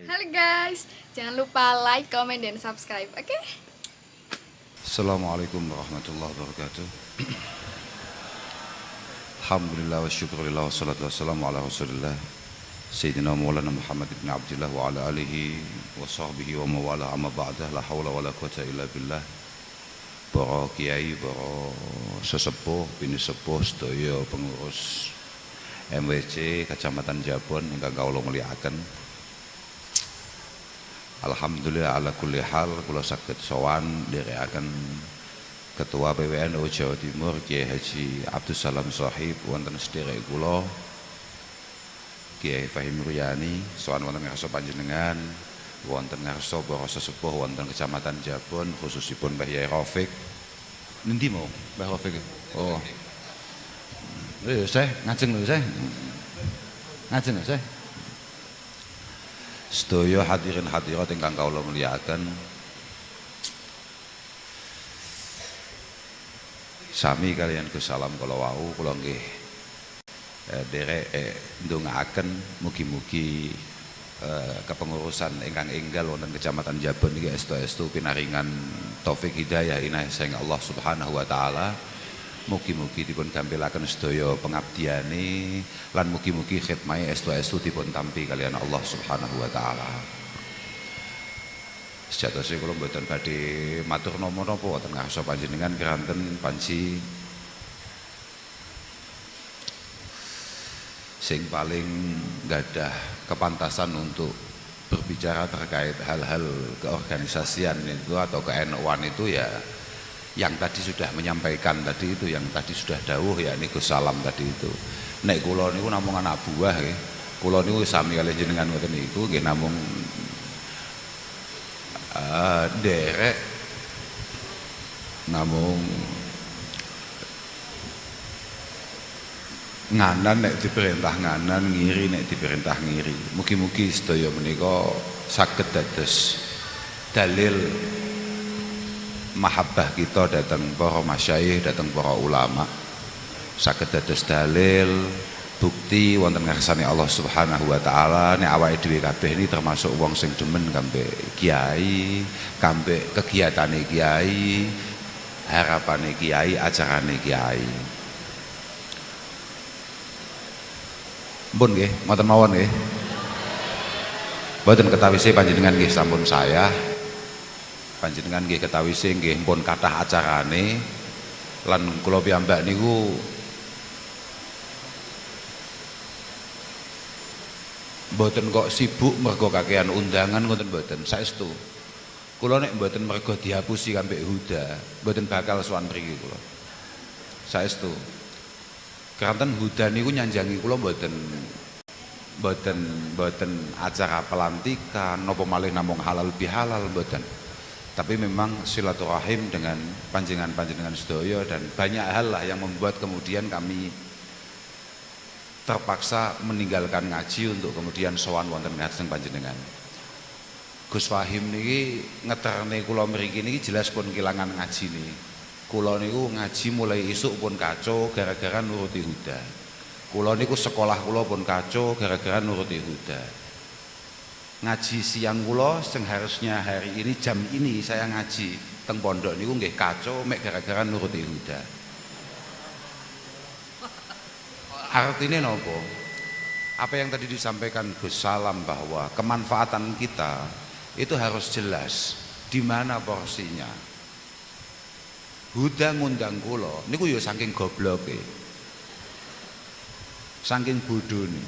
Halo guys, jangan lupa like, comment, dan subscribe, oke? Assalamualaikum warahmatullahi wabarakatuh. Alhamdulillah wa syukurillah wa salatu wassalamu ala rasulillah Sayyidina Maulana Muhammad ibn Abdillah wa ala alihi wa sahbihi wa mawala amma ba'dah. La hawla wa la quwata illa billah. Para kiai, para sesepuh, bini sepuh, sedaya pengurus MWC Kecamatan Jabon ingkang kawula mulyakaken. Alhamdulillah ala kulli hal kula saged sowan nderekaken Ketua PWNU Jawa Timur Kiai Haji Abdus Salam Shahib wonten sederek kula Kiai Fahim Ruyani sowan wonten ngarsa panjenengan, wonten ngarsa para sesepuh wonten Kecamatan Jabon, khususipun Mbah Yai Rafiq. Nendi mau Mbah Rafiq? Oh. Saya ngajeng lho saya. Ngajeng lho saya. Sedaya hadirin hadirat ingkang kawula mulyakaken, sami kalian Gus Salam kala wau kula nggih derek ndongaaken mugi-mugi kepengurusan ingkang enggal wonten Kecamatan Jabon niki estu-estu pinaringan taufik hidayah inayah saking Allah Subhanahu wa taala. Mugi-mugi dipun gampilaken sedaya pengabdiane lan mugi-mugi khidmahe estu-estu dipun tampi kalian Allah Subhanahu wa taala. Sejatosé kula mboten badhe matur napa-napa wonten ngarsa panjenengan keranten panci sing paling gadah kepantasan untuk berbicara terkait hal-hal keorganisasian itu atau ke-NU-an itu ya yang tadi sudah menyampaikan tadi itu, yang tadi sudah dawuh ya ini Gus Salam tadi itu. Nek kula niku namung anak buah nggih. Kula niku sami kali jenengan ngoten niku nggih namung derek namung nganan nek diperintah nganan, ngiri nek diperintah ngiri. Mugi-mugi sedaya menika saged dados dalil mahabbah kita datang para masyayikh, datang para ulama, saged dados dalil bukti wonten ngarsane Allah Subhanahu wa taala nek awake dhewe kabeh ini termasuk wong sing demen kambe kiai, kambe kegiatane kiai, harapane kiai, acarane kiai. Mpun nggih, ngoten mawon nggih. Mboten ketawise panjenengan nggih sampun saya. Panjenengan nggih ketawise nggih pun kathah acarane lan kula piyambak niku mboten kok sibuk mergo kakehan undangan ngoten mboten, saestu. Kula nek mboten mergo dihapusi kambek Huda, mboten bakal sowan mriki kula. Saestu. Keranten Huda niku nyanjangi kula mboten acara pelantikan napa malih namung halal bihalal mboten. Tapi memang silaturahim dengan panjenengan sedaya dan banyak hal lah yang membuat kemudian kami terpaksa meninggalkan ngaji untuk kemudian sowan wonten ngajeng panjenengan. Gus Fahim niki ngeterne kula mriki niki jelas pun kelangan ngaji niki. Kula niku ngaji mulai isuk pun kacau gara-gara nuruti Huda. Kula niku sekolah kula pun kacau gara-gara nuruti Huda. Ngaji siang kula sing harusnya hari ini jam ini saya ngaji teng pondok niku nggih kacau mek gara-gara nuruti Huda. Artinya nopo? Apa yang tadi disampaikan Gus Salam bahwa kemanfaatan kita itu harus jelas di mana porsinya. Huda ngundang kula niku ya saking gobloke. Saking bodhone.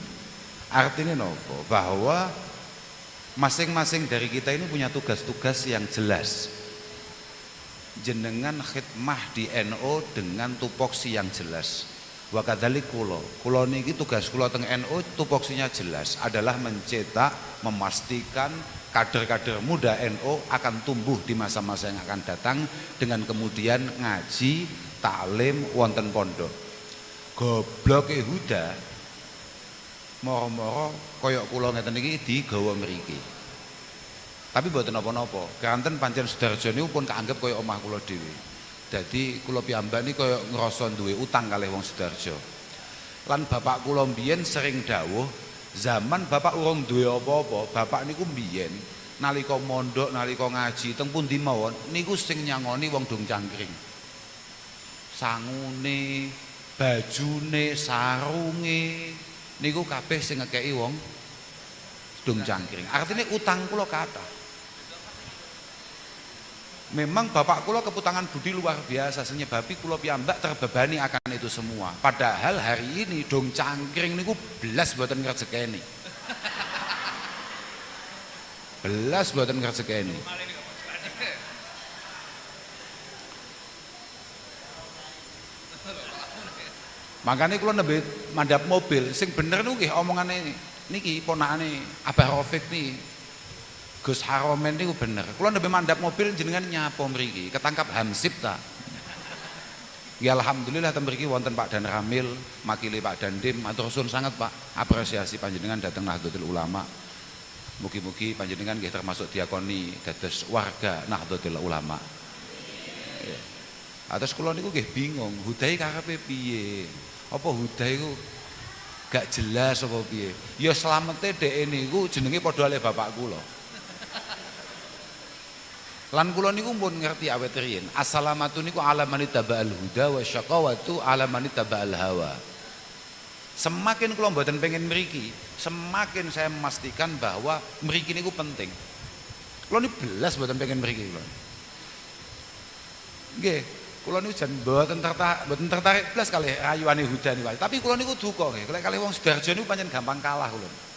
Artinya nopo? Bahwa masing-masing dari kita ini punya tugas-tugas yang jelas. Jenengan khidmah di NU dengan tupoksi yang jelas. Wa kadzalik kula niki tugas kula teng NU tupoksinya jelas adalah mencetak, memastikan kader-kader muda NU akan tumbuh di masa-masa yang akan datang dengan kemudian ngaji, taklim wonten pondok. Gobloke Huda moro-moro koyok kula ngeten iki digawa mriki. Tapi mboten napa-napa. Keranten pancen Sudarjo niku pun kaanggep koyok omah kula dhewe. Dadi kula piyambak niki koyok ngrasa duwe utang kalih wong Sudarjo. Lan bapak kula mbiyen sering dawuh Zaman bapak urung duwe apa-apa, bapak niku mbiyen nalika mondok, nalika ngaji teng pundi mawon niku sing nyangoni wong Dong Cangkring. Sangune, bajune, sarunge niku kabeh sing ngekeki wong Dong Cangkring. Artinya utang kula kathah. Memang bapak kula keputangan budi luar biasa senyebabi kula piyambak terbebani akan itu semua. Padahal hari ini Dong Cangkring niku belas mboten ngrejekeni. Belas mboten ngrejekeni. Makanya kula nembe mandap mobil sing bener niku nggih omongane niki ponakane Abah Rafiq niki. Gus Haromen niku bener. Kula nembe mandap mobil jenengan nyapa mriki, ketangkap Hamsip ta. Ya alhamdulillah ten mriki wonten Pak Dan Ramil, makili Pak Dandim, matur suwun sangat Pak. Apresiasi panjenengan dateng Nahdlatul Ulama. Mugi-mugi panjenengan nggih termasuk diakoni dados warga Nahdlatul Ulama. Atas kula niku nggih bingung, hudai karepe piye? Apa hudai iku gak jelas apa piye? Ya slamete dhek niku jenenge padha kali bapak kula. Lan kula niku pun ngerti awet riyen. Assalamatu niku ala man taba'al huda wa syaqawatu ala man taba'al hawa. Semakin kula mboten pengen mriki, semakin saya memastikan bahwa mriki niku penting. Kula niku belas mboten pengen mriki kula. Nggih, kula niku jan mboten tertarik belas kalih rayuane huda niku. Tapi kula niku duka nggih, kalih wong Sidoarjo niku pancen gampang kalah kula.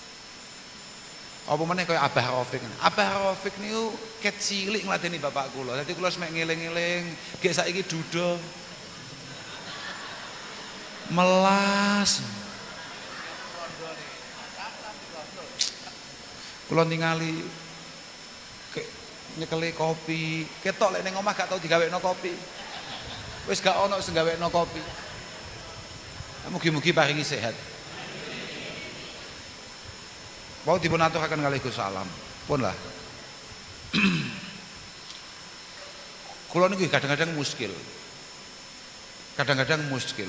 Apa meneh kaya Abah Rafiq. Abah Rafiq niku ket cilik ngladeni bapak kula. Dadi kula semek ngeling-eling, gek saiki duda. Melas. Kula ningali nyekeli kopi, ketok lek ning omah gak tau digawekno kopi. Wis gak ono sing gawekno kopi. Mugi-mugi paringi sehat. Mau dipun aturaken kalih Gus Salam. Pun lah. Kula niku kadang-kadang muskil. Kadang-kadang muskil.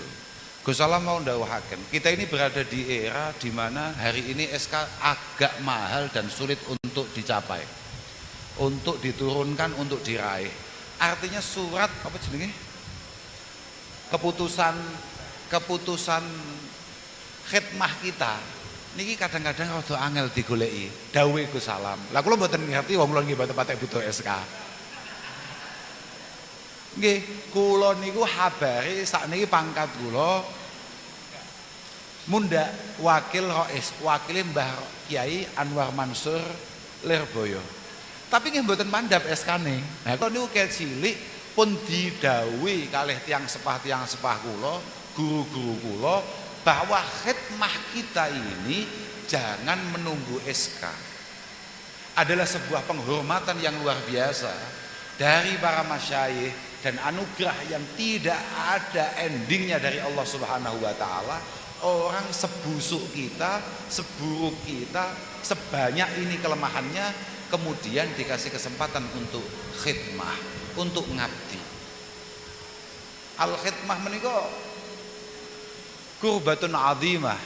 Gus Salam mau ndawuhaken, kita ini berada di era di mana hari ini SK agak mahal dan sulit untuk dicapai. Untuk diturunkan, untuk diraih. Artinya surat apa jenenge? Keputusan khidmah kita niki kadang-kadang rada angel digoleki. Dawuhe Gus Salam. Lah kula mboten ngerti wong kula nggih mboten patek butuh SK. Nggih, kula niku habari sakniki pangkat kula mundak wakil Rais, wakile Mbah Kiai Anwar Mansur Lirboyo. Tapi nggih mboten mandhap SK-ne. Nah, kula niku kaya cilik pun didhawuhi kalih tiang sepah kula, guru-guru kula bahwa khidmah kita ini jangan menunggu SK. Adalah sebuah penghormatan yang luar biasa dari para masyayikh dan anugerah yang tidak ada endingnya dari Allah Subhanahu wa taala. Orang sebusuk kita, seburuk kita, sebanyak ini kelemahannya, kemudian dikasih kesempatan untuk khidmah, untuk ngabdi. Al khidmah menika kurbatun azimah.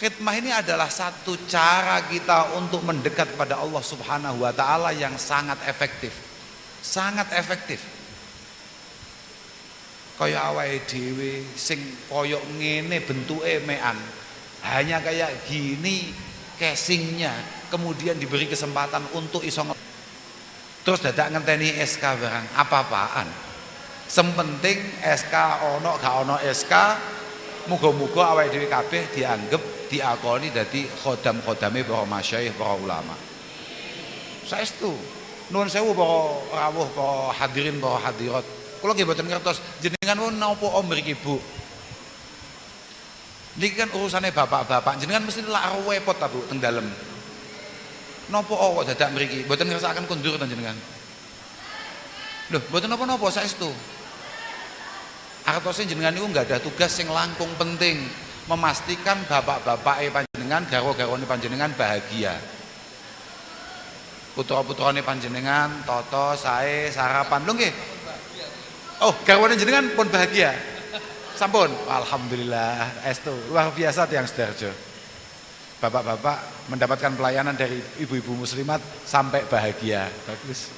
Khidmah ini adalah satu cara kita untuk mendekat pada Allah Subhanahu wa taala yang sangat efektif. Sangat efektif. Kaya awake dhewe sing koyok ngene bentuke mekan. Hanya kayak gini casingnya, kemudian diberi kesempatan untuk iso terus dadak ngenteni SK barang apa-apaan. Sempenting SK ono gak ono SK, muga-muga awake dhewe kabeh dianggep diakoni dadi khodam-khodame para masyayikh, para ulama. Saestu. Nuwun sewu para rawuh, para hadirin, para hadirat. Kula nggih mboten ngertos jenengan napa om mriki Bu. Niki kan urusane bapak-bapak, jenengan mesti lak repot ta Bu teng dalem. Napa kok dadak mriki? Mboten ngersakaken kondur ta jenengan? Loh, mboten napa-napa saestu. Artosé jenengan niku enggak ada tugas sing langkung penting, memastikan bapak-bapake panjenengan, garwa-garwane panjenengan bahagia. Putra-putrane panjenengan toto sae sarapan lho nggih. Oh, garwane jenengan pun bahagia. Sampun, alhamdulillah estu luar biasa tiyang Sidoarjo. bapak-bapak mendapatkan pelayanan dari ibu-ibu muslimat sampai bahagia. Bagus.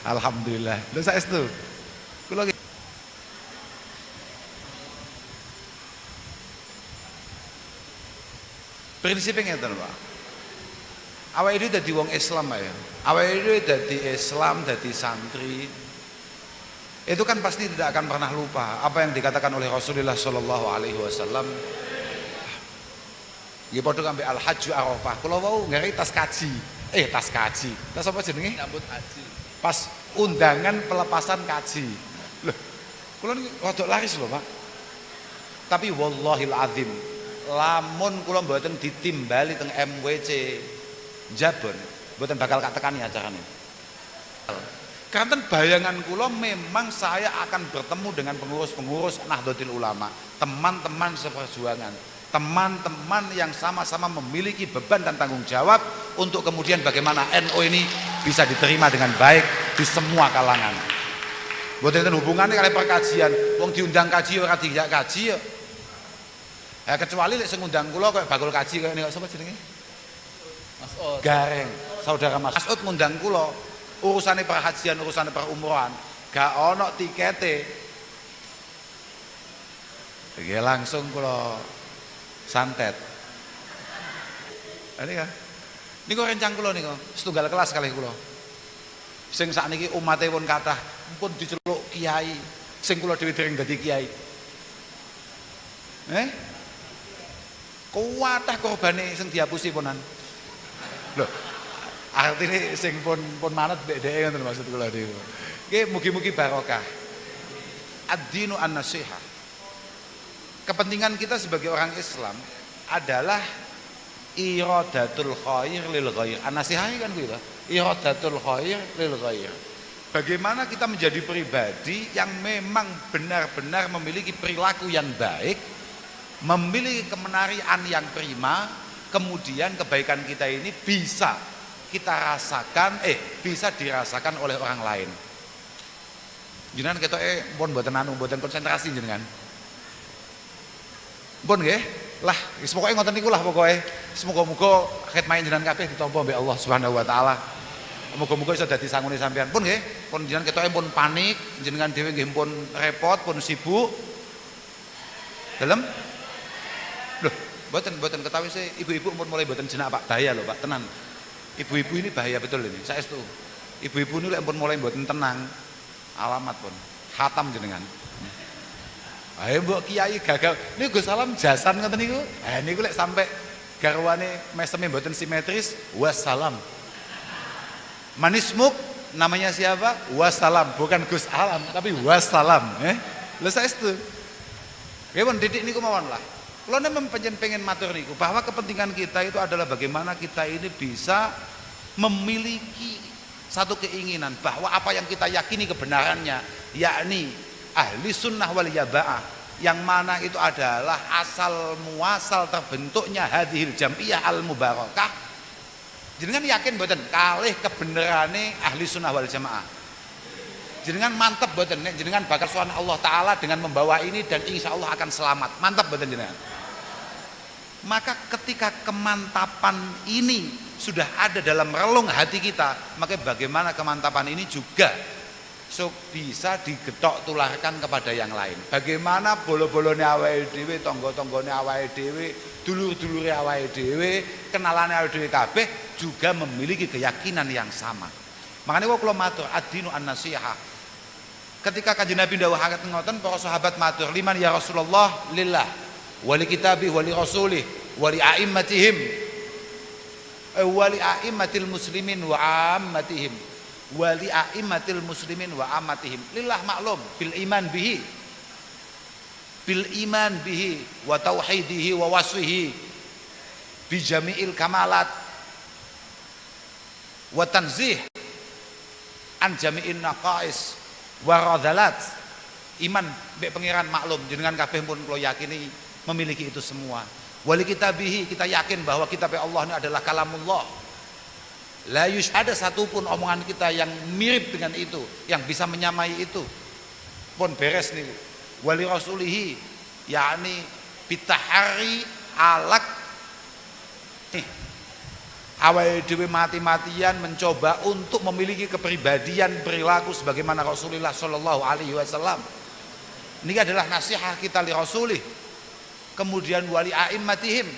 Alhamdulillah. Lha saestu. Kula prinsipnya ngeten, Pak. Awake dhewe dadi wong Islam ya. Awake dhewe dadi Islam, dadi santri. Itu kan pasti tidak akan pernah lupa apa yang dikatakan oleh Rasulullah sallallahu alaihi wasallam. Nggih padha kambek Al-Hajju Arafah. Kula wau nggawe tas kaji. Tas kaji. Tas apa jenenge? Nyambut haji. Pas undangan pelepasan kaji. Loh, kula niki rada laris lho, Pak. Tapi wallahil azim, lamun kula mboten ditimbali teng MWC Jabon, mboten bakal tak tekani acarane. Karena bayangan kula memang saya akan bertemu dengan pengurus-pengurus Nahdlatul Ulama, teman-teman seperjuangan, teman-teman yang sama-sama memiliki beban dan tanggung jawab untuk kemudian bagaimana NU ini bisa diterima dengan baik di semua kalangan. Mboten hubungannya kali perkajian, wong diundang kaji ora dijak kaji ya. Kecuali lek sing ngundang kula koyo bakul kaji koyo niku sapa jenenge? Mas'ud. Gareng, saudara Mas'ud ngundang kula. Urusane perhajian, urusane perumrohan, gak ono tikete. Iki langsung kula santet. Ini kan. Niku rencang kula niku, setunggal kelas kali kula. Sing sakniki umate pun kathah, pun diceluk kiai. Sing kula dhewe dereng dadi kiai. Kuwatah korbane sing dihapusi ponan. Lho, artine sing pun manut ndek-ndeke ngoten maksud kula niku. Nggih mugi-mugi barokah. Ad-dinu an-nasihah. Kepentingan kita sebagai orang Islam adalah iradatul khair lil ghair. An-nasihah kan gitu. Iradatul khair lil ghair. Bagaimana kita menjadi pribadi yang memang benar-benar memiliki perilaku yang baik, memiliki kemenarian yang prima, kemudian kebaikan kita ini bisa kita rasakan, bisa dirasakan oleh orang lain. Jenengan ketoke pun mboten mboten konsentrasi jenengan. Pun nggih. Lah, wis pokoke ngoten niku lah pokoke. Semoga-moga khidmah jenengan kabeh ditampa mbek Allah Subhanahu wa taala. Moga-moga iso dadi sangune sampean. Pun nggih, pun jenengan ketoke pun panik, jenengan dhewe nggih pun repot, pun sibuk. Dalem? Loh, mboten ketahui sih ibu-ibu pun mulai mboten jenak Pak, bahaya loh Pak, tenan. Ibu-ibu ini bahaya betul ini. Saestu. Ibu-ibu ini lek pun mulai mboten tenang, alamat pun khatam jenengan. Ayo mbok kiai gagal. Niku Gus Salam jasan ngoten niku. Niku lek sampai garwane meseme mboten simetris, wassalam. Manismuk namanya siapa? Wassalam, bukan Gus Alam tapi wassalam, Lha saestu. Nggih pun didik niku mawon lah. Kula memang pengen matur niku bahwa kepentingan kita itu adalah bagaimana kita ini bisa memiliki satu keinginan bahwa apa yang kita yakini kebenarannya, yakni ahli sunnah wal jamaah, yang mana itu adalah asal muasal terbentuknya hadhil jam'iyah al mubarakah. Jenengan yakin mboten kalih kebenerane ahli sunnah wal jamaah? Jenengan mantep mboten nek jenengan bakal sowan Allah taala dengan membawa ini dan insya Allah akan selamat? Mantap mboten jenengan? Maka ketika kemantapan ini sudah ada dalam relung hati kita, maka bagaimana kemantapan ini juga bisa digetok tularkan kepada yang lain. Bagaimana bolo-bolone awake dhewe, tangga-tanggane awake dhewe, dulur-dulure awake dhewe, kenalane awake dhewe kabeh juga memiliki keyakinan yang sama. Makanya kula matur ad-dinu an-nasihah. Ketika Kanjeng Nabi dawuhaken ngoten, para sahabat matur, "Liman ya Rasulullah?" Lillah, wali kitabih, wali rasulih, wali a'immatihim, wali a'immatil muslimin wa ammatihim, wali a'immatil muslimin wa ammatihim. Lillah maklum bil iman bihi wa tauhidihi wa wasfihi bi jami'il kamalat wa tanzih an jami'in naqais wa radhalat. Iman mbek pangeran maklum jenengan kabeh pun kula yakini memiliki itu semua. Wali kitabihi, kita yakin bahwa kitab Allah ini adalah kalamullah. La ada satupun omongan kita yang mirip dengan itu, yang bisa menyamai itu. Pun beres nih. Wali rasulihi, yakni bitahari alak Awal dhewe mati-matian mencoba untuk memiliki kepribadian perilaku sebagaimana Rasulullah Shallallahu Alaihi Wasallam. Ini adalah nasihat kita li Rasulih. Kemudian wali a'immatihim.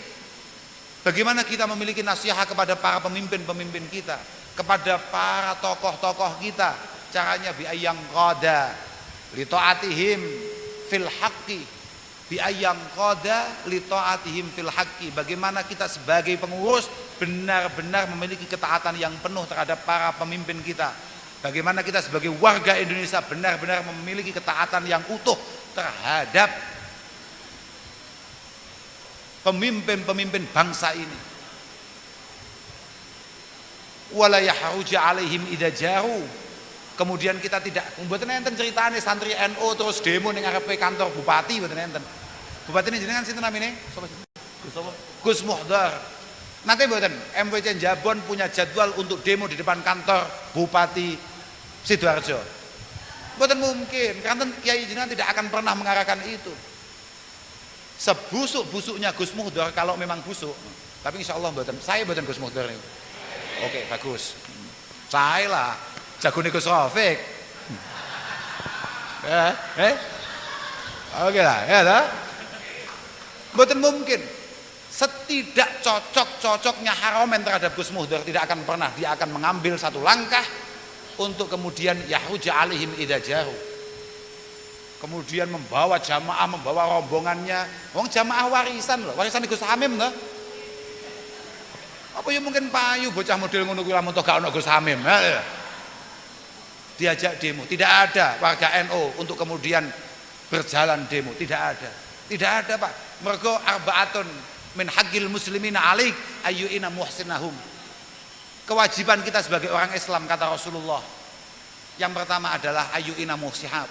Bagaimana kita memiliki nasihat kepada para pemimpin-pemimpin kita, kepada para tokoh-tokoh kita. Caranya bi ayyang qada li taatihim fil haqqi, bi ayyang qada li taatihim fil haqqi. Bagaimana kita sebagai pengurus benar-benar memiliki ketaatan yang penuh terhadap para pemimpin kita. Bagaimana kita sebagai warga Indonesia benar-benar memiliki ketaatan yang utuh terhadap pemimpin-pemimpin bangsa ini. Wala yahruja alaihim idza jaru. Kemudian kita tidak mboten enten ceritane santri NU terus demo ning ngarepe kantor bupati, mboten enten. Bupati ini jenengan sinten namine? Gus Muhdar. Nanti mboten MPC Jabon punya jadwal untuk demo di depan kantor Bupati Sidoarjo. Mboten mungkin, karena Kiai jenengan tidak akan pernah mengarahkan itu. Sebusuk-busuknya Gus Muhdar kalau memang busuk, tapi insya Allah mboten. Saya mboten Gus Muhdar ini. Oke, bagus. Saya lah jagone Gus Rafiq. Oke lah, ya lah. Mboten mungkin. Setidak cocok-cocoknya Haromen terhadap Gus Muhdar tidak akan pernah dia akan mengambil satu langkah untuk kemudian yahruja alaihim idza jaru. Kemudian membawa jamaah, membawa rombongannya. Wong jamaah warisan loh, warisan Gus Hamim loh. Apa ya mungkin payu bocah model ngono kuwi lamun gak ono Gus Hamim. Diajak demo, tidak ada warga NU untuk kemudian berjalan demo, tidak ada. Tidak ada, Pak. Mergo arbaatun min haqqil muslimina alaik ayyuina muhsinahum. Kewajiban kita sebagai orang Islam kata Rasulullah. Yang pertama adalah ayyuina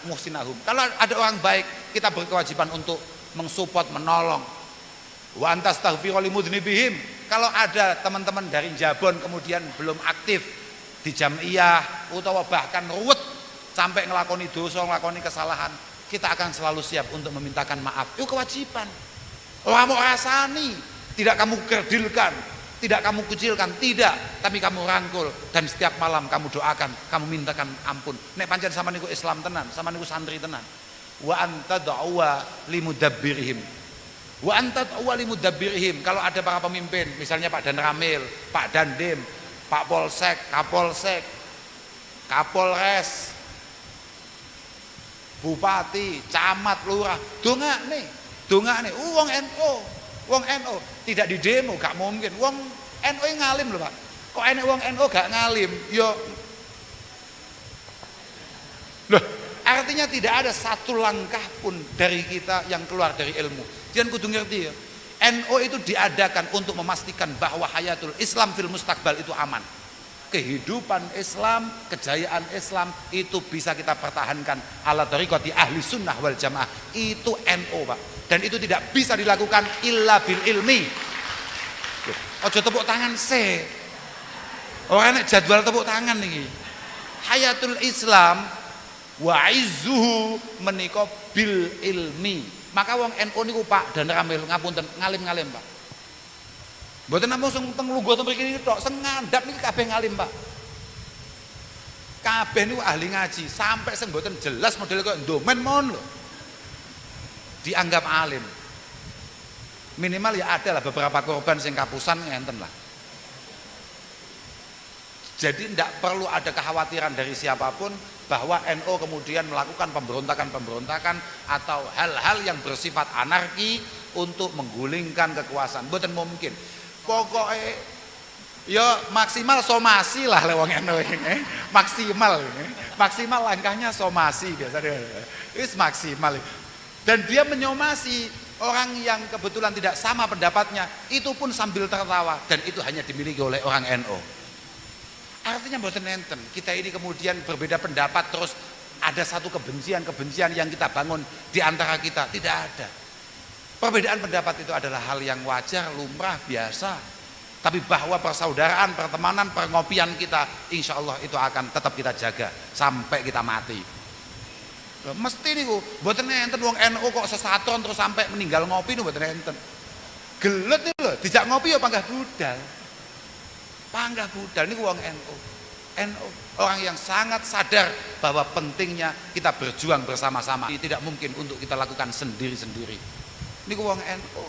muhsinahum. Kalau ada orang baik, kita berkewajiban untuk mensupport, menolong. Wa antastaghfiru limudznibihim. Kalau ada teman-teman dari Jabon kemudian belum aktif di jamiah utawa bahkan ruwet sampai ngelakoni dosa, ngelakoni kesalahan, kita akan selalu siap untuk memintakan maaf. Itu kewajiban. Orang mau rasani, tidak kamu kerdilkan, tidak kamu kucilkan, tidak, tapi kamu rangkul dan setiap malam kamu doakan, kamu mintakan ampun. Nek pancen sama niku Islam tenan, sama niku santri tenan. Wa anta da'wa limudabbirihim. Wa anta da'wa limudabbirihim. Kalau ada para pemimpin, misalnya Pak Dan Ramil, Pak Dandim, Pak Polsek, Kapolsek, Kapolres, Bupati, Camat, Lurah, dongakne, wong NU tidak di demo, gak mungkin. Wong NU ngalim lho, Pak. Kok enek wong NU gak ngalim? Yo. Loh, artinya tidak ada satu langkah pun dari kita yang keluar dari ilmu. Jangan kudu ngerti ya. NU itu diadakan untuk memastikan bahwa hayatul Islam fil mustakbal itu aman. Kehidupan Islam, kejayaan Islam itu bisa kita pertahankan ala thariqati ahli sunnah wal jamaah. Itu NU, Pak. Dan itu tidak bisa dilakukan illa bil ilmi. Ojo tepuk tangan se. Orang nek jadwal tepuk tangan nih. Hayatul Islam wa izzuhu menika bil ilmi. Maka wong NU niku Pak Dan Ramil ngapunten ngalim-ngalim, Pak. Mboten namung sing teng lungguh teng mriki tok, sing ngandhap niki kabeh ngalim, Pak. Kabeh niku ahli ngaji, sampai sing mboten jelas model kok ndomen mon lho. Dianggap alim. Minimal ya ada lah beberapa korban sing kapusan ngenten lah. Jadi tidak perlu ada kekhawatiran dari siapapun bahwa NU kemudian melakukan pemberontakan-pemberontakan atau hal-hal yang bersifat anarki untuk menggulingkan kekuasaan. Mboten mungkin. Pokoknya ya maksimal somasi lah lewang NU ini. Maksimal langkahnya somasi biasanya. Itu maksimal. Dan dia menyomasi orang yang kebetulan tidak sama pendapatnya, itu pun sambil tertawa, dan itu hanya dimiliki oleh orang NU. Artinya mboten enten, kita ini kemudian berbeda pendapat terus ada satu kebencian yang kita bangun di antara kita, tidak ada. Perbedaan pendapat itu adalah hal yang wajar, lumrah, biasa. Tapi bahwa persaudaraan, pertemanan, pengopian kita, insya Allah itu akan tetap kita jaga sampai kita mati. Mesti niku mboten enten wong NU kok sesatron terus sampai meninggal ngopi niku mboten enten. gelut itu loh, dijak ngopi ya panggah budal. Panggah budal ini wong NU. NU orang yang sangat sadar bahwa pentingnya kita berjuang bersama-sama. Tidak mungkin untuk kita lakukan sendiri-sendiri. Ini wong NU.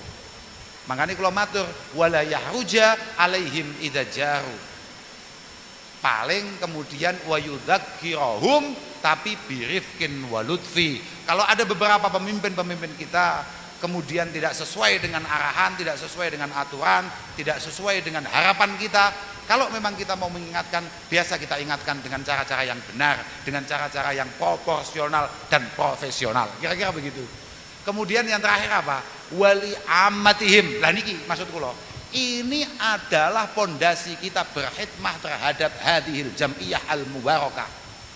Makanya kalau matur wala yahruja alaihim idza jaru. Paling kemudian wa yudzakirahum tapi birifkin walutfi. Kalau ada beberapa pemimpin-pemimpin kita kemudian tidak sesuai dengan arahan, tidak sesuai dengan aturan, tidak sesuai dengan harapan kita, kalau memang kita mau mengingatkan, biasa kita ingatkan dengan cara-cara yang benar, dengan cara-cara yang proporsional dan profesional. Kira-kira begitu. Kemudian yang terakhir apa? Wali amatihim. Lah niki maksud kula. Ini adalah pondasi kita berkhidmah terhadap hadhil jam'iyah al-mubarakah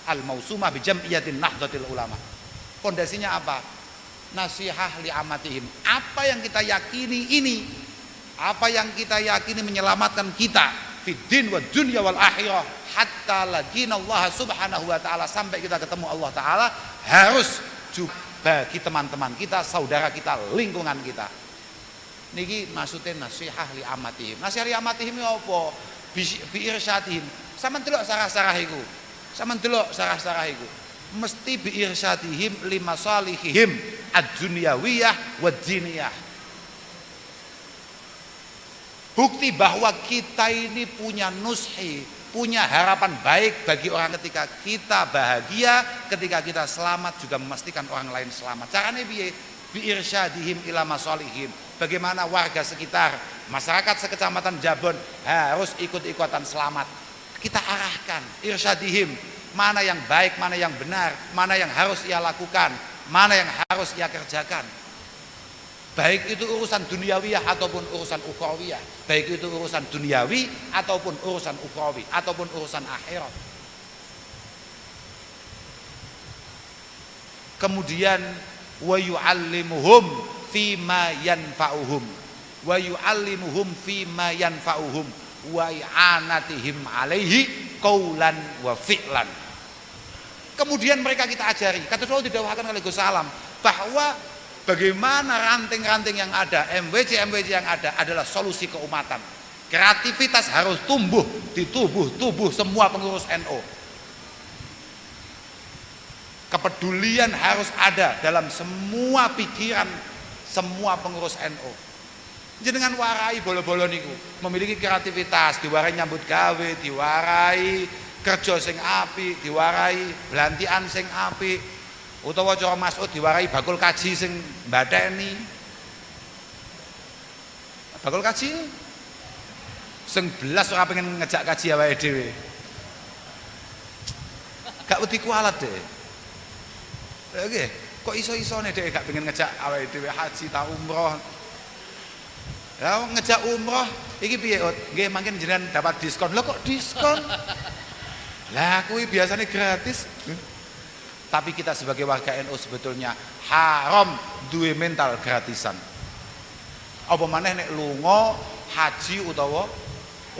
al-mausumah bi jam'iyatin nahdlatul ulama. Pondasinya apa? Nasihah li amatihim. Apa yang kita yakini ini, apa yang kita yakini menyelamatkan kita fiddin wa dunya wal akhirah hatta laqina Allah subhanahu wa ta'ala, sampai kita ketemu Allah ta'ala, harus juga bagi teman-teman kita, saudara kita, lingkungan kita. Niki maksudnya nasihah li amatihim. Nasihah li amatihim apa? Bi irsyadihim. Sampeyan delok sarah-sarah iku. Sampeyan delok sarah-sarah iku. Mesti bi irsyadihim li masalihihim ad-dunyawiyah wad diniyah. Bukti bahwa kita ini punya nushi, punya harapan baik bagi orang ketika kita bahagia, ketika kita selamat, juga memastikan orang lain selamat. Caranya piye? Bi irsyadihim ila masalihim. Bagaimana warga sekitar, masyarakat sekecamatan Jabon harus ikut-ikutan selamat. Kita arahkan, irsyadihim, mana yang baik, mana yang benar, mana yang harus ia lakukan, mana yang harus ia kerjakan. Baik itu urusan duniawiyah ataupun urusan ukhrawiyah, baik itu urusan duniawi ataupun urusan ukhrawi ataupun urusan akhirat. Kemudian wa yu'allimuhum fima yanfa'uhum wa yu'allimuhum fima yanfa'uhum wa i'anatihim alaihi qaulan wa fi'lan. Kemudian mereka kita ajari, kata selalu didawahkan oleh Gus Salam, bahwa bagaimana ranting-ranting yang ada, MWC yang ada adalah solusi keumatan. Kreativitas harus tumbuh di tubuh semua pengurus NU. Kepedulian harus ada dalam semua pikiran semua pengurus NU. Jenengan warai bolo-bolo niku, memiliki kreativitas, diwarai nyambut gawe, diwarai kerja sing apik, diwarai belantian sing apik, utawa cara Mas'ud diwarai bakul kaji sing mbatheni. Bakul kaji sing belas ora pengen ngejak kaji awake dhewe. Gak wedi kualat deh. Oke, kok iso-isone dhek gak pengen ngejak awake dhewe haji ta umroh. Lah ngejak umroh iki piye, Ut? Nggih mangken jenengan dapat diskon. Lho kok diskon? Lah kuwi biasanya gratis. Tapi kita sebagai warga NU sebetulnya haram duwe mental gratisan. Apa maneh nek lunga haji utawa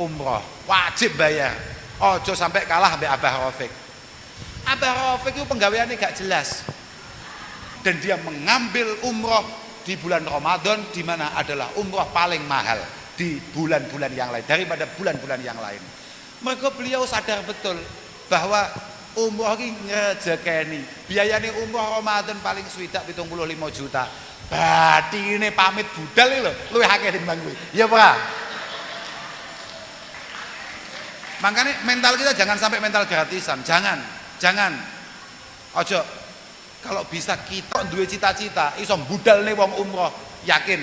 umroh, wajib bayar. Ojo sampai kalah mbek Abah Rafiq. Abah Rafiq itu penggaweannya gak jelas. Dan dia mengambil umroh di bulan Ramadan, di mana adalah umroh paling mahal di bulan-bulan yang lain daripada bulan-bulan yang lain. Mereka beliau sadar betul bahwa umroh ini ngejekeni, biayanya umroh Ramadan paling swidak 75 juta. Batine pamit budal lho, luwih akeh timbang kuwi. Ya ora? Makanya mental kita jangan sampai mental gratisan, jangan. Ojo. Kalau bisa kita duwe cita-cita iso budalne wong umroh, yakin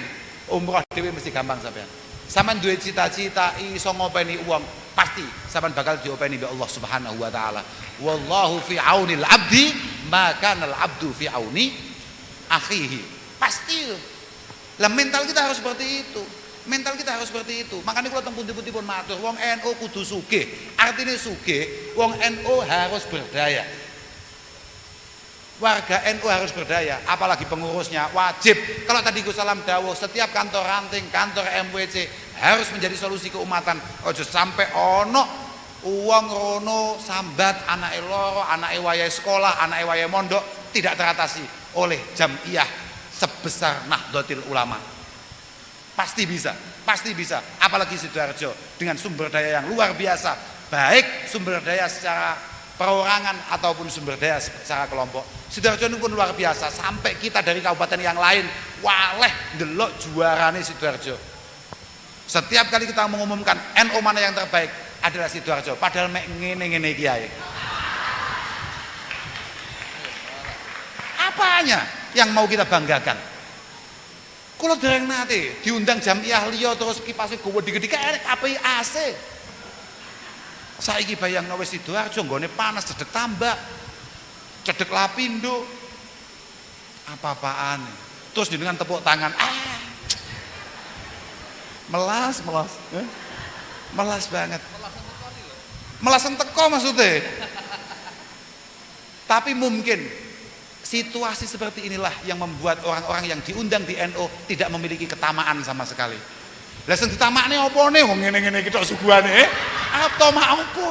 umroh dhewe mesti gampang sampean. Sampeyan duwe cita-cita iso ngopeni uang, pasti sampean bakal diopeni mbek Allah Subhanahu wa taala. Wallahu fi aunil abdi ma kana al abdu fi auni akhihi. Pasti. Lah mental kita harus seperti itu. Mental kita harus seperti itu. Makanya kalau teng pundi-pundi pun matur, wong NU kudu sugih. Artinya sugih, wong NU harus berdaya. Warga NU harus berdaya, apalagi pengurusnya wajib. Kalau tadi Gus Salam dawuh, setiap kantor ranting, kantor MWC harus menjadi solusi keumatan. Ojo sampai ono uang rono sambat anake loro, anake wayahe sekolah, anake wayahe mondok tidak teratasi oleh jam'iyah sebesar Nahdlatul Ulama. Pasti bisa, pasti bisa. Apalagi Sidoarjo dengan sumber daya yang luar biasa, baik sumber daya secara perorangan ataupun sumber daya secara kelompok. Sidoarjo ini pun luar biasa, sampai kita dari kabupaten yang lain waleh delok juarane Sidoarjo. Setiap kali kita mengumumkan NU mana yang terbaik adalah Sidoarjo, padahal mek ngene-ngene kiai. Apanya yang mau kita banggakan? Kalau dereng nate diundang jamiah liya terus kipase gowo digede kae api AC. Saiki bayangno wis Sidoarjo nggone panas cedek tambak. Cedek Lapindo. Apa-apaan. Terus dengan tepuk tangan. Melas. Melas banget. Melasan teko maksudnya. Tapi mungkin situasi seperti inilah yang membuat orang-orang yang diundang di NU tidak memiliki ketamaan sama sekali. Lah sing ditamakne opone wong ngene-ngene iki tok suguhane? Apa apa?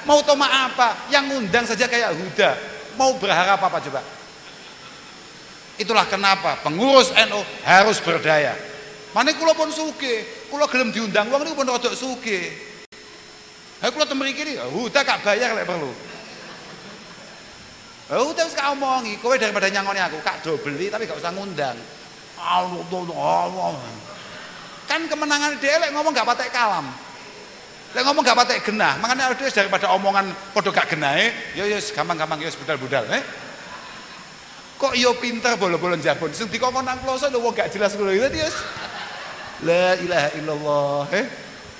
Mau toma apa? Yang ngundang saja kayak Huda. Mau berharap apa coba? Itulah kenapa pengurus NU harus berdaya. Mane kula pun sugih, kula gelem diundang wong niku pun rada sugih. Ha kula ten mriki iki Huda gak bayar lek perlu. Udah wis gak omongi, kowe daripada nyangoni aku, kak do beli tapi gak usah ngundang. Kan kemenangan dia lek ngomong gak patek kalam. Lek ngomong gak patek genah, makanya dia daripada omongan podo gak genahe, yo gampang-gampang yo budal-budal, Kok yo pinter bolo-bolo njabon, sing dikongkon nang kloso lho wong gak jelas ngono iki wis. La ilaha illallah,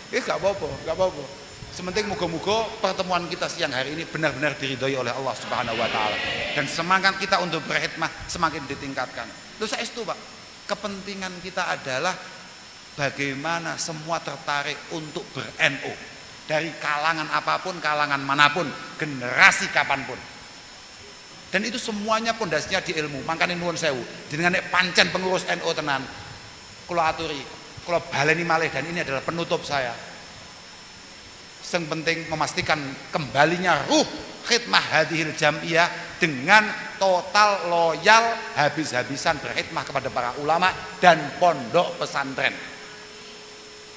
gak apa-apa, gak apa-apa. Sementing moga-moga pertemuan kita siang hari ini benar-benar diridhoi oleh Allah Subhanahu wa taala dan semangat kita untuk berkhidmah semakin ditingkatkan. Terus saestu, Pak, kepentingan kita adalah bagaimana semua tertarik untuk ber-NU dari kalangan apapun, kalangan manapun, generasi kapanpun. Dan itu semuanya pondasinya di ilmu. Makanya nuwun sewu, jenengan nek pancen pengurus NU tenan, kula aturi, kula baleni malih dan ini adalah penutup saya. Yang penting memastikan kembalinya ruh khidmah hadhil jamiyah dengan total loyal habis-habisan berkhidmah kepada para ulama dan pondok pesantren.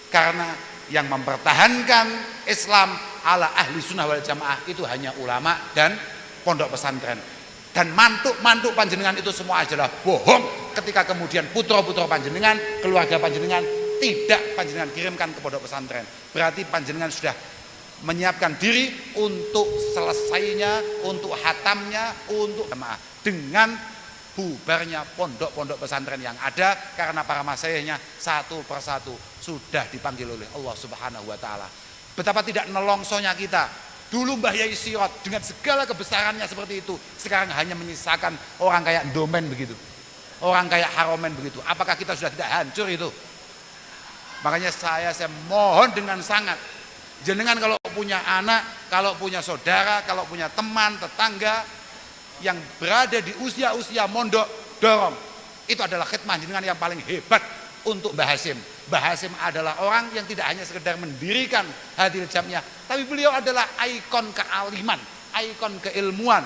Karena yang mempertahankan Islam ala ahli sunnah wal jamaah itu hanya ulama dan pondok pesantren. Dan mantuk-mantuk panjenengan itu semua adalah bohong ketika kemudian putra-putra panjenengan, keluarga panjenengan tidak panjenengan kirimkan ke pondok pesantren. Berarti panjenengan sudah menyiapkan diri untuk selesainya, untuk hatamnya, untuk jamaah dengan bubarnya pondok-pondok pesantren yang ada karena para masyaykhnya satu persatu sudah dipanggil oleh Allah Subhanahu wa taala. Betapa tidak nelongsonya kita. Dulu Mbah Yai Sirot dengan segala kebesarannya seperti itu, sekarang hanya menyisakan orang kayak Domen begitu. Orang kayak Haromen begitu. Apakah kita sudah tidak hancur itu? Makanya saya mohon dengan sangat, jenengan kalau punya anak, kalau punya saudara, kalau punya teman, tetangga yang berada di usia-usia mondok, dorong. Itu adalah khidmah jenengan yang paling hebat untuk Mbah Hasim. Mbah Hasim adalah orang yang tidak hanya sekedar mendirikan hadil jamnya, tapi beliau adalah ikon kealiman, ikon keilmuan.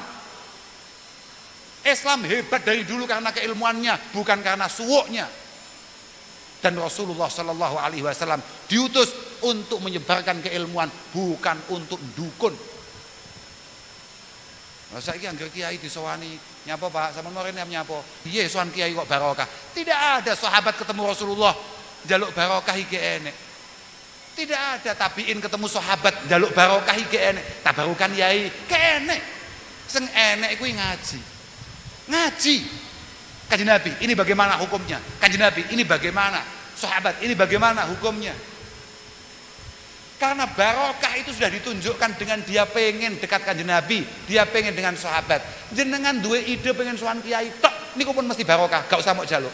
Islam hebat dari dulu karena keilmuannya, bukan karena suwuknya. Dan Rasulullah Shallallahu Alaihi Wasallam diutus untuk menyebarkan keilmuan, bukan untuk dukun. Masa ini angger kiai disowani, nyapa Pak, sama noren nyapa? Iya, sowan kiai kok barokah. Tidak ada sahabat ketemu Rasulullah jaluk barokah iki enek. Tidak ada tabiin ketemu sahabat jaluk barokah iki enek. Tabarukan yai kenek. Sing enek kuwi ngaji. Ngaji. Kanjeng Nabi, ini bagaimana hukumnya? Kanjeng Nabi, ini bagaimana? Sahabat, ini bagaimana hukumnya? Karena barokah itu sudah ditunjukkan dengan dia pengen dekat Kanjeng Nabi, dia pengen dengan sahabat. Jenengan duwe ide pengen sowan kiai tok, niku pun mesti barokah, gak usah mau jaluk.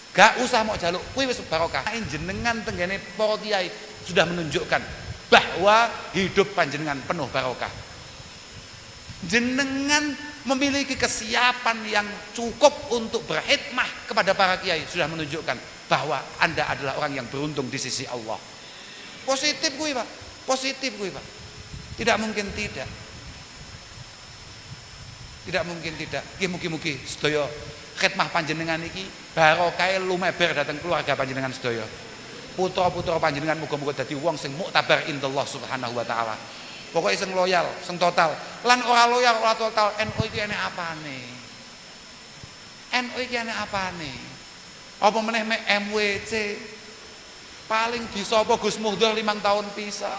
Gak usah mau jaluk, kuwi wis barokah. Jenengan tenggene para kiai sudah menunjukkan bahwa hidup panjenengan penuh barokah. Jenengan memiliki kesiapan yang cukup untuk berkhidmah kepada para kiai, sudah menunjukkan bahwa Anda adalah orang yang beruntung di sisi Allah. Positif kuwi, Pak. Positif kuwi, Pak. Tidak mungkin tidak. Tidak mungkin tidak. Mugi-mugi sedaya khidmah panjenengan iki barokah lumeber dateng keluarga panjenengan sedaya. Putra-putra panjenengan muga-muga dadi wong sing muktabar indallah subhanahu wa taala. Pokoknya sing loyal, sing total. Lan ora loyal, ora total, NU iki enek apane? NU iki enek apane? Apa meneh mek MWC? Paling bisa apa Gus Muhdur 5 tahun pisah.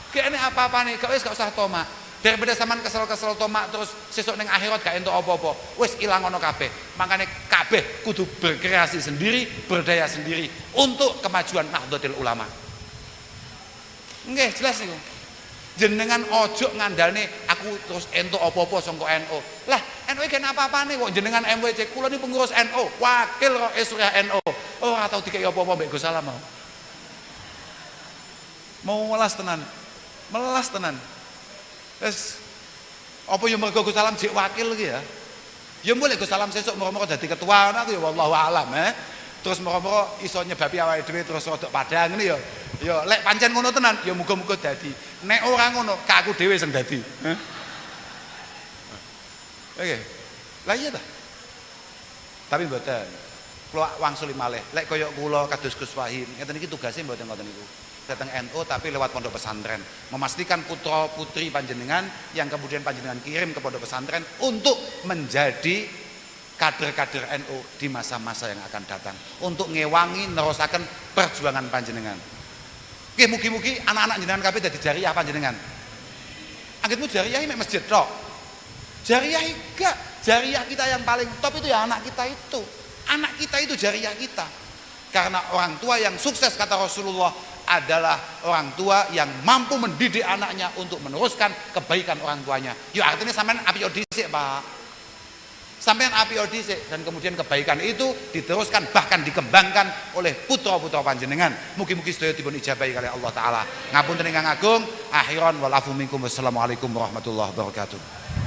Ki enek apa-apane, gak usah tomak. Daripada sampean kesel-kesel tomak terus sesuk ning akhirat gak entuk apa-apa. Wis ilang ngono kabeh. Makane kabeh kudu berkreasi sendiri, berdaya sendiri untuk kemajuan Nahdlatul Ulama. Nggih, jelas niku. Jenengan ojo ngandalne aku terus entuk apa-apa saka NU. Lah, NU iki apa-apane kok jenengan MWC, kula ni pengurus NU, wakil kok Surya NU. Oh, ora tau dikeki apa-apa mbek Gus Salam mau. Mau melas tenan. Melas tenan. Wes apa yo mergo Gus Salam jek wakil iki ya. Ya boleh Gus Salam sesuk moro-moro dadi ketua ngono aku ya wallahu alam Terus moro-moro iso nyebabi awake dhewe terus rodok padang ngene ya. Ya lek pancen ngono tenan ya muga-muga dadi. Nek ora ngono ka aku dhewe sing dadi. Oke. Lah iya ta. Tapi mboten. Kula wangsuli malih. Lek kaya kula kados Gus Wahid, ngeten iki tugase mboten ngoten niku. Datang NU tapi lewat pondok pesantren, memastikan putra putri panjenengan yang kemudian panjenengan kirim ke pondok pesantren untuk menjadi kader-kader NU di masa-masa yang akan datang, untuk ngewangi nerusaken perjuangan panjenengan. Oke, mugi-mugi anak-anak jenengan kabeh dadi jariah panjenengan. Anggitmu jariah mek masjid tok. Jariah gak, jariah kita yang paling top itu ya anak kita itu. Anak kita itu jariah kita. Karena orang tua yang sukses kata Rasulullah adalah orang tua yang mampu mendidik anaknya untuk meneruskan kebaikan orang tuanya. Ya artinya sampean apik dhisik, Pak. Sampean apik dhisik dan kemudian kebaikan itu diteruskan bahkan dikembangkan oleh putra-putra panjenengan. Mugi-mugi sedaya dipun ijabahi kali Allah taala. Ngapunten ingkang agung, akhiran wal afu minkum. Wassalamualaikum warahmatullahi wabarakatuh.